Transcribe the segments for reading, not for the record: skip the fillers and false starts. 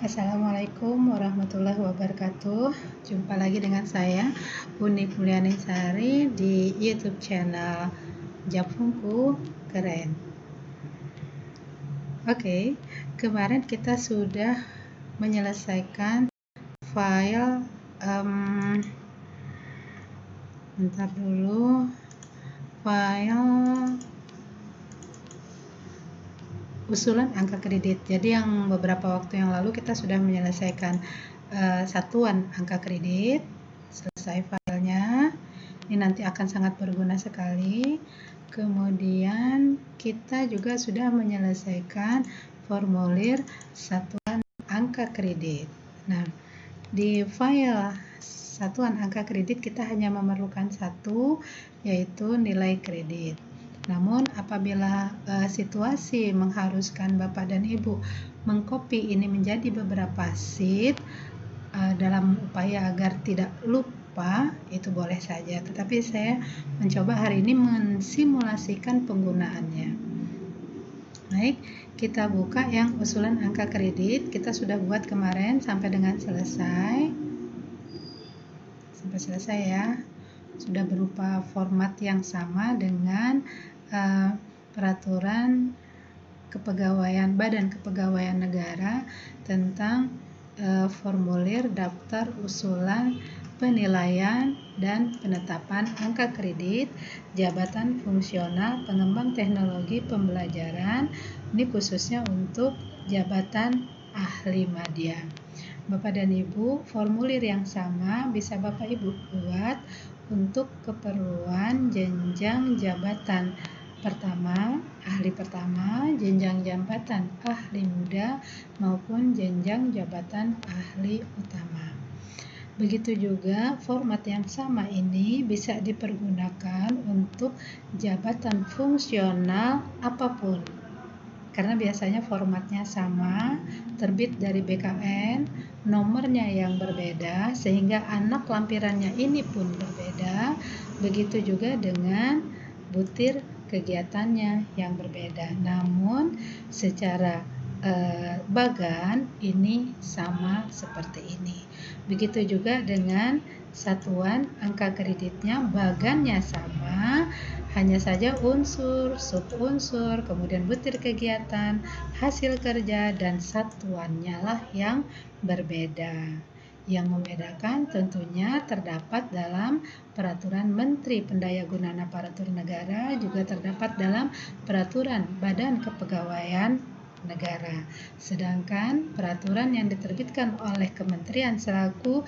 Assalamualaikum warahmatullahi wabarakatuh. Jumpa lagi dengan saya Uni Mulyaningsari di YouTube channel Japungku Keren. Oke, kemarin kita sudah menyelesaikan file file usulan angka kredit. Jadi yang beberapa waktu yang lalu kita sudah menyelesaikan satuan angka kredit, selesai filenya. Ini nanti akan sangat berguna sekali. Kemudian kita juga sudah menyelesaikan formulir satuan angka kredit. Nah, di file satuan angka kredit kita hanya memerlukan satu, yaitu nilai kredit. Namun apabila situasi mengharuskan Bapak dan Ibu mengcopy ini menjadi beberapa sheet dalam upaya agar tidak lupa, itu boleh saja. Tetapi saya mencoba hari ini mensimulasikan penggunaannya. Baik, kita buka yang usulan angka kredit. Kita sudah buat kemarin sampai dengan selesai. Sampai selesai ya. Sudah berupa format yang sama dengan peraturan kepegawaian Badan Kepegawaian Negara tentang formulir daftar usulan penilaian dan penetapan angka kredit jabatan fungsional pengembang teknologi pembelajaran. Ini khususnya untuk jabatan ahli madya. Bapak dan Ibu, formulir yang sama bisa Bapak Ibu buat untuk keperluan jenjang jabatan pertama, ahli pertama, jenjang jabatan ahli muda, maupun jenjang jabatan ahli utama. Begitu juga format yang sama ini bisa dipergunakan untuk jabatan fungsional apapun. Karena biasanya formatnya sama, terbit dari BKN, nomornya yang berbeda, sehingga anak lampirannya ini pun berbeda. Begitu juga dengan butir kegiatannya yang berbeda. Namun secara bagan ini sama seperti ini. Begitu juga dengan satuan angka kreditnya, bagannya sama, hanya saja unsur, subunsur, kemudian butir kegiatan, hasil kerja, dan satuannya lah yang berbeda. Yang membedakan tentunya terdapat dalam Peraturan Menteri Pendayagunaan Aparatur Negara, juga terdapat dalam Peraturan Badan Kepegawaian Negara. Sedangkan peraturan yang diterbitkan oleh kementerian selaku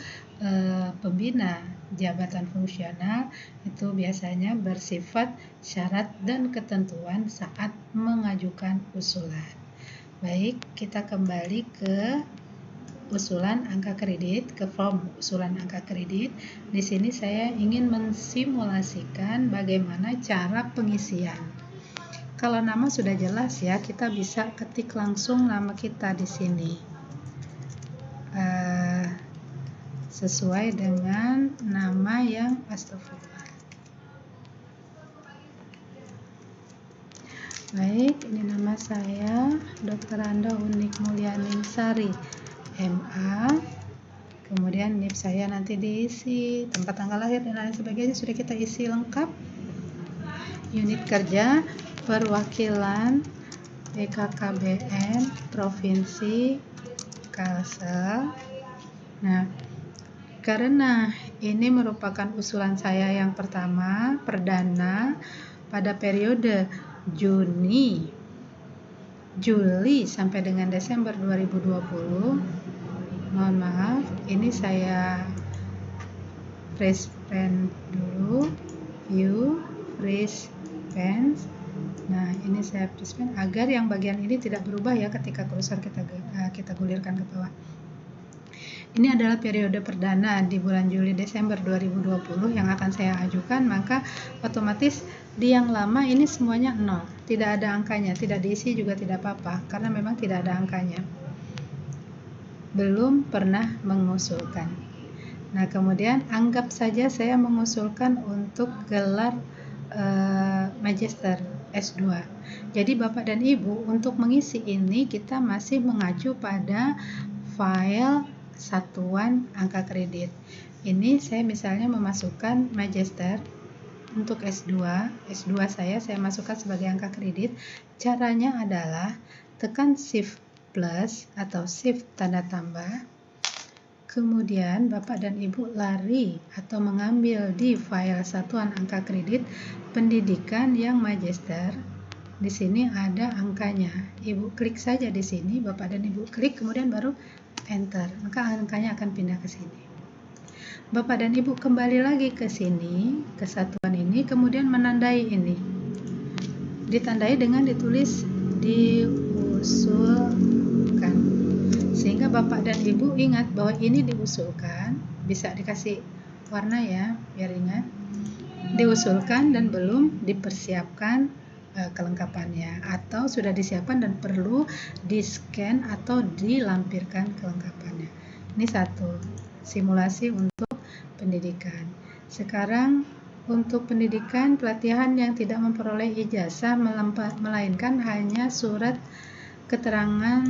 pembina jabatan fungsional itu biasanya bersifat syarat dan ketentuan saat mengajukan usulan. Baik, kita kembali ke usulan angka kredit, ke form usulan angka kredit. Di sini saya ingin mensimulasikan bagaimana cara pengisian. Kalau nama sudah jelas ya, kita bisa ketik langsung nama kita di sini. Sesuai dengan nama yang astagfirullah. Baik, ini nama saya Dr. Anda Unik Mulyaningsari, MA. Kemudian NIP saya nanti diisi, tempat tanggal lahir dan lain sebagainya sudah kita isi lengkap. Unit kerja perwakilan BKKBN Provinsi Kalsel. Nah, karena ini merupakan usulan saya yang pertama, perdana pada periode Juli sampai dengan Desember 2020. Mohon maaf, ini saya freeze pen dulu, view, freeze pen. Nah, ini saya freeze pen agar yang bagian ini tidak berubah ya ketika kursor kita gulirkan ke bawah. Ini adalah periode perdana di bulan Juli Desember 2020 yang akan saya ajukan, maka otomatis di yang lama ini semuanya 0, tidak ada angkanya, tidak diisi juga tidak apa-apa karena memang tidak ada angkanya. Belum pernah mengusulkan. Nah, kemudian anggap saja saya mengusulkan untuk gelar Magister S2. Jadi Bapak dan Ibu untuk mengisi ini kita masih mengacu pada file satuan angka kredit. Ini saya misalnya memasukkan Magister untuk S2 saya masukkan sebagai angka kredit. Caranya adalah tekan Shift plus atau Shift tanda tambah. Kemudian Bapak dan Ibu lari atau mengambil di file satuan angka kredit pendidikan yang Magister. Di sini ada angkanya. Ibu klik saja di sini, Bapak dan Ibu klik, kemudian baru enter. Maka angkanya akan pindah ke sini. Bapak dan Ibu kembali lagi ke sini, ke satuan ini, kemudian menandai ini. Ditandai dengan ditulis diusulkan. Sehingga Bapak dan Ibu ingat bahwa ini diusulkan, bisa dikasih warna ya, biar ingat. Diusulkan dan belum dipersiapkan kelengkapannya, atau sudah disiapkan dan perlu di-scan atau dilampirkan kelengkapannya. Ini satu, simulasi untuk pendidikan. Sekarang untuk pendidikan pelatihan yang tidak memperoleh ijazah melainkan hanya surat keterangan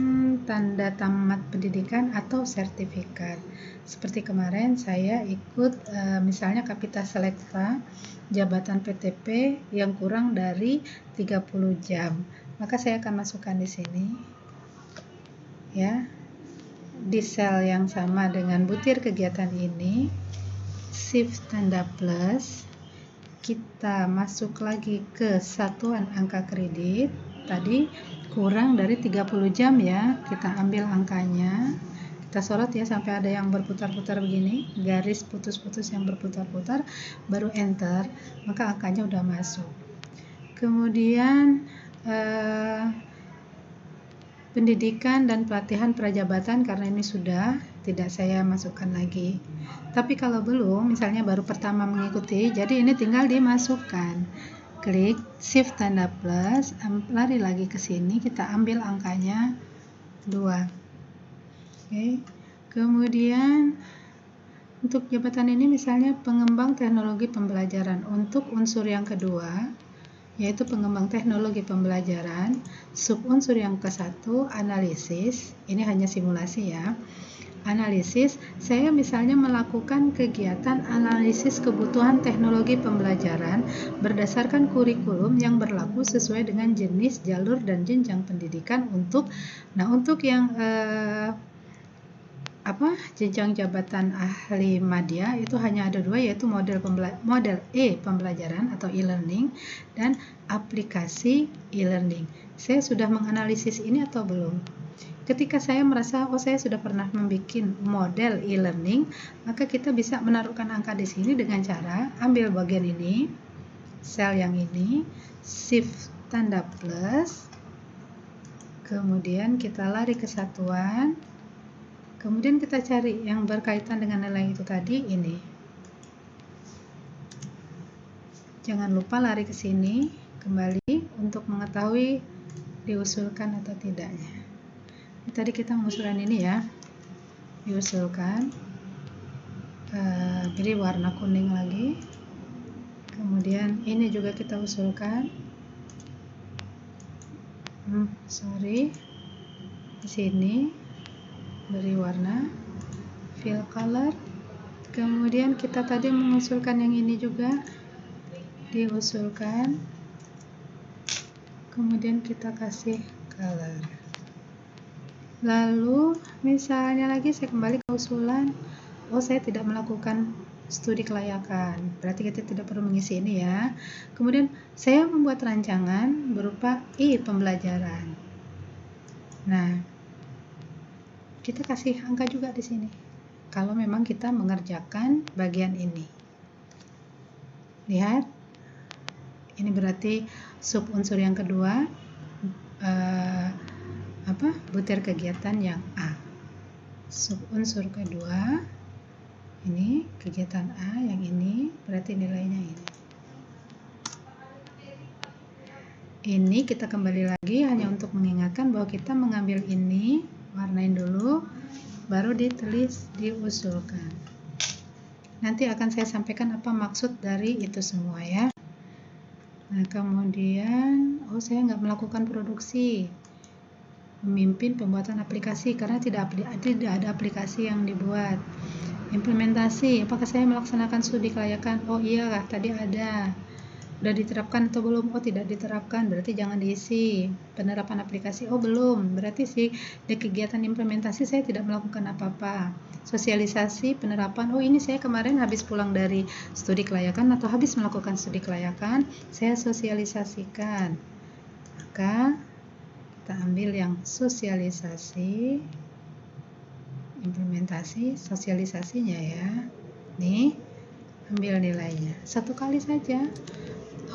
tanda tamat pendidikan atau sertifikat. Seperti kemarin saya ikut misalnya Kapita Selekta jabatan PTP yang kurang dari 30 jam. Maka saya akan masukkan di sini. Ya. Di sel yang sama dengan butir kegiatan ini, Shift tanda plus, kita masuk lagi ke satuan angka kredit. Tadi kurang dari 30 jam ya, kita ambil angkanya, kita sorot ya sampai ada yang berputar-putar begini, garis putus-putus yang berputar-putar, baru enter, maka angkanya udah masuk. Kemudian pendidikan dan pelatihan prajabatan, karena ini sudah tidak saya masukkan lagi. Tapi kalau belum, misalnya baru pertama mengikuti, jadi ini tinggal dimasukkan. Klik Shift tanda plus, lari lagi ke sini, kita ambil angkanya 2. Oke. Kemudian untuk jabatan ini misalnya pengembang teknologi pembelajaran. Untuk unsur yang kedua, yaitu pengembang teknologi pembelajaran, sub unsur yang ke-1 analisis. Ini hanya simulasi ya. Analisis, saya misalnya melakukan kegiatan analisis kebutuhan teknologi pembelajaran berdasarkan kurikulum yang berlaku sesuai dengan jenis, jalur, dan jenjang pendidikan untuk yang jenjang jabatan ahli madya itu hanya ada 2, yaitu model E pembelajaran atau e-learning dan aplikasi e-learning. Saya sudah menganalisis ini atau belum? Ketika saya merasa saya sudah pernah membuat model e-learning, maka kita bisa menaruhkan angka di sini dengan cara ambil bagian ini, sel yang ini, Shift tanda plus, kemudian kita lari ke satuan. Kemudian kita cari yang berkaitan dengan nilai itu tadi ini. Jangan lupa lari ke sini kembali untuk mengetahui diusulkan atau tidaknya. Ini tadi kita mengusulkan ini ya, diusulkan. Beri warna kuning lagi. Kemudian ini juga kita usulkan. Di sini. Beri warna, fill color. Kemudian kita tadi mengusulkan yang ini juga, diusulkan. Kemudian kita kasih color. Lalu misalnya lagi saya kembali ke usulan, saya tidak melakukan studi kelayakan, berarti kita tidak perlu mengisi ini ya. Kemudian saya membuat rancangan berupa pembelajaran. Nah, kita kasih angka juga di sini. Kalau memang kita mengerjakan bagian ini. Lihat. Ini berarti sub unsur yang kedua, butir kegiatan yang A. Sub unsur kedua, ini kegiatan A, yang ini berarti nilainya ini. Ini kita kembali lagi hanya untuk mengingatkan bahwa kita mengambil ini, warnain dulu, baru ditulis diusulkan. Nanti akan saya sampaikan apa maksud dari itu semua ya. Nah kemudian, saya nggak melakukan produksi. memimpin pembuatan aplikasi karena tidak ada aplikasi yang dibuat. Implementasi, apakah saya melaksanakan studi kelayakan? Oh iya, tadi ada. Udah diterapkan atau belum? Oh tidak diterapkan, berarti jangan diisi. Penerapan aplikasi, oh belum, berarti sih di kegiatan implementasi saya tidak melakukan apa-apa. Sosialisasi penerapan, oh ini saya kemarin habis pulang dari studi kelayakan atau habis melakukan studi kelayakan, saya sosialisasikan. Maka kita ambil yang sosialisasi, implementasi, sosialisasinya ya. Nih, ambil nilainya. 1 kali saja.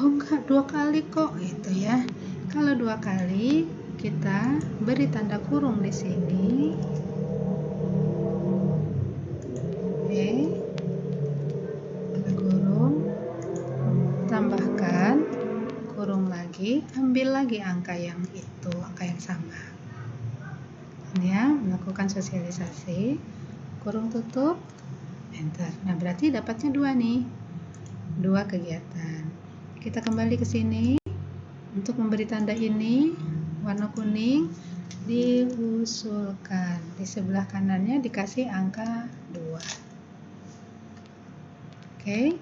Oh enggak, 2 kali kok, gitu ya. Kalau 2 kali, kita beri tanda kurung di sini. Oke. Tanda kurung. Tambahkan kurung lagi, ambil lagi angka yang itu, angka yang sama. Ini ya, melakukan sosialisasi. Kurung tutup, enter. Nah, berarti dapatnya 2 nih. 2 kegiatan. Kita kembali ke sini. Untuk memberi tanda ini, warna kuning diusulkan. Di sebelah kanannya dikasih angka 2. Oke.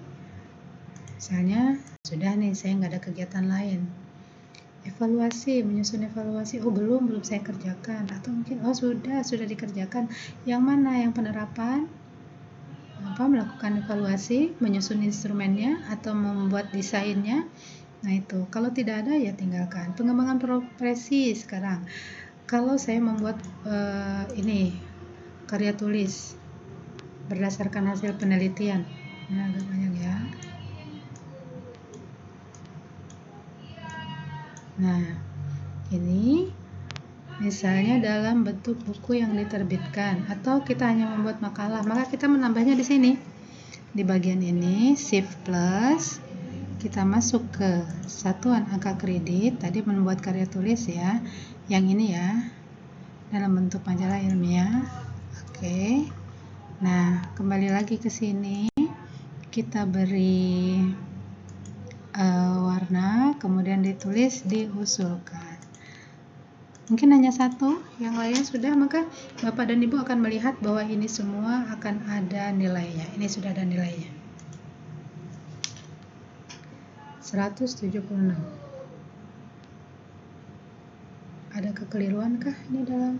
Misalnya, sudah nih, saya nggak ada kegiatan lain. Evaluasi, menyusun evaluasi. Oh, belum saya kerjakan. Atau mungkin, oh sudah dikerjakan. Yang mana? Yang penerapan? Melakukan evaluasi, menyusun instrumennya, atau membuat desainnya. Nah itu, kalau tidak ada ya tinggalkan. Pengembangan profesi sekarang. Kalau saya membuat ini karya tulis berdasarkan hasil penelitian, nah agak banyak ya. Nah ini misalnya dalam bentuk buku yang diterbitkan, atau kita hanya membuat makalah, maka kita menambahnya di sini. Di bagian ini shift plus. Kita masuk ke satuan angka kredit, tadi membuat karya tulis ya, yang ini ya, dalam bentuk majalah ilmiah. Oke. Nah, kembali lagi ke sini, kita beri warna, kemudian ditulis diusulkan. Mungkin hanya 1, yang lain sudah, maka Bapak dan Ibu akan melihat bahwa ini semua akan ada nilainya. Ini sudah ada nilainya. 176. Ada kekeliruan kah ini dalam?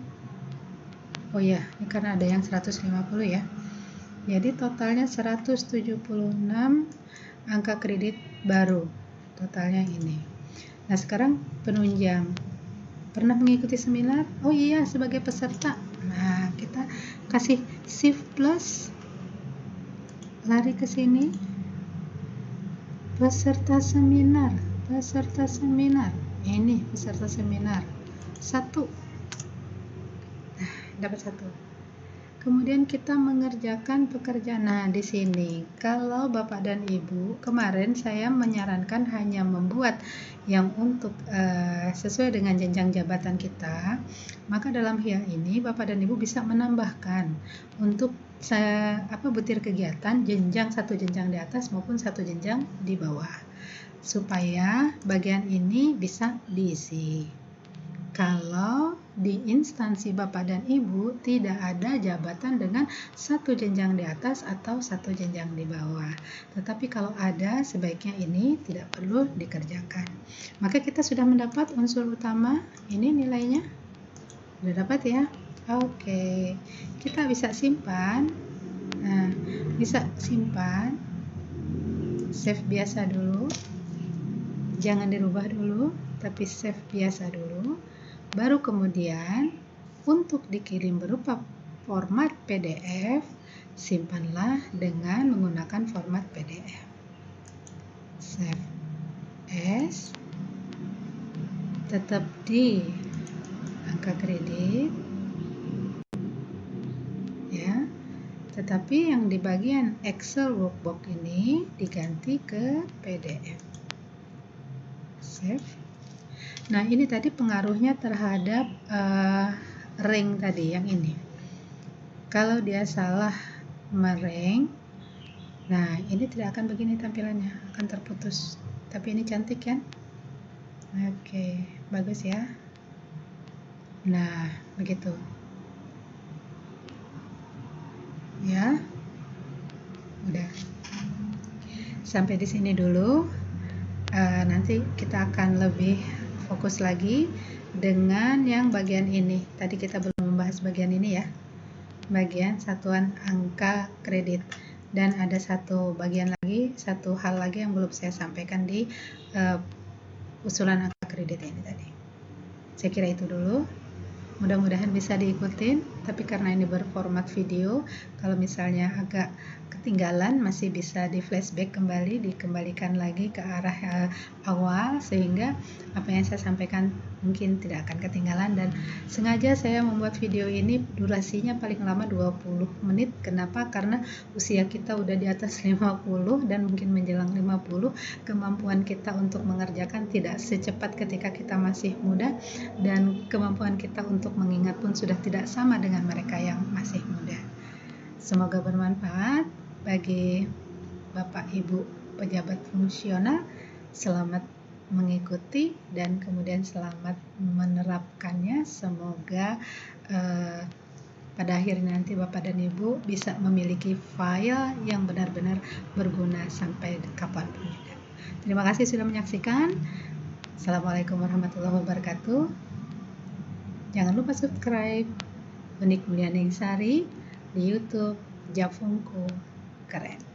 Oh ya, ini karena ada yang 150 ya. Jadi totalnya 176 angka kredit baru. Totalnya ini. Nah, sekarang penunjang. Pernah mengikuti seminar? Oh iya, sebagai peserta. Nah, kita kasih shift plus. Lari ke sini. Peserta seminar. Ini peserta seminar. 1. Nah, dapat 1. Kemudian kita mengerjakan pekerjaan. Nah, di sini kalau Bapak dan Ibu, kemarin saya menyarankan hanya membuat yang untuk sesuai dengan jenjang jabatan kita, maka dalam hal ini Bapak dan Ibu bisa menambahkan untuk butir kegiatan jenjang, 1 jenjang di atas maupun 1 jenjang di bawah, supaya bagian ini bisa diisi. Kalau di instansi Bapak dan Ibu tidak ada jabatan dengan 1 jenjang di atas atau 1 jenjang di bawah. Tetapi kalau ada, sebaiknya ini tidak perlu dikerjakan. Maka kita sudah mendapat unsur utama, ini nilainya. Sudah dapat ya? Oke. Kita bisa simpan. Nah, bisa simpan. Save biasa dulu. Jangan dirubah dulu, tapi save biasa dulu. Baru kemudian untuk dikirim berupa format PDF, simpanlah dengan menggunakan format PDF. Save as, tetap di angka kredit ya, tetapi yang di bagian Excel workbook ini diganti ke PDF. Save. Nah, ini tadi pengaruhnya terhadap rank tadi yang ini. Kalau dia salah merank, nah ini tidak akan begini tampilannya, akan terputus. Tapi ini cantik kan? Oke, bagus ya. Nah, begitu. Ya, udah. Sampai di sini dulu. Nanti kita akan lebih fokus lagi dengan yang bagian ini. Tadi kita belum membahas bagian ini ya. Bagian satuan angka kredit. Dan ada satu bagian lagi, satu hal lagi yang belum saya sampaikan di usulan angka kredit ini tadi. Saya kira itu dulu. Mudah-mudahan bisa diikutin, tapi karena ini berformat video, kalau misalnya agak ketinggalan masih bisa di flashback kembali, dikembalikan lagi ke arah awal, sehingga apa yang saya sampaikan mungkin tidak akan ketinggalan. Dan sengaja saya membuat video ini durasinya paling lama 20 menit. Kenapa? Karena usia kita udah di atas 50 dan mungkin menjelang 50, kemampuan kita untuk mengerjakan tidak secepat ketika kita masih muda, dan kemampuan kita untuk mengingat pun sudah tidak sama dengan mereka yang masih muda. Semoga bermanfaat bagi Bapak Ibu pejabat fungsional. Selamat mengikuti dan kemudian selamat menerapkannya. Semoga pada akhirnya nanti Bapak dan Ibu bisa memiliki file yang benar-benar berguna sampai kapanpun juga. Terima kasih sudah menyaksikan. Assalamualaikum warahmatullahi wabarakatuh. Jangan lupa subscribe Unik Mulyani Sari di YouTube Japungku Keren.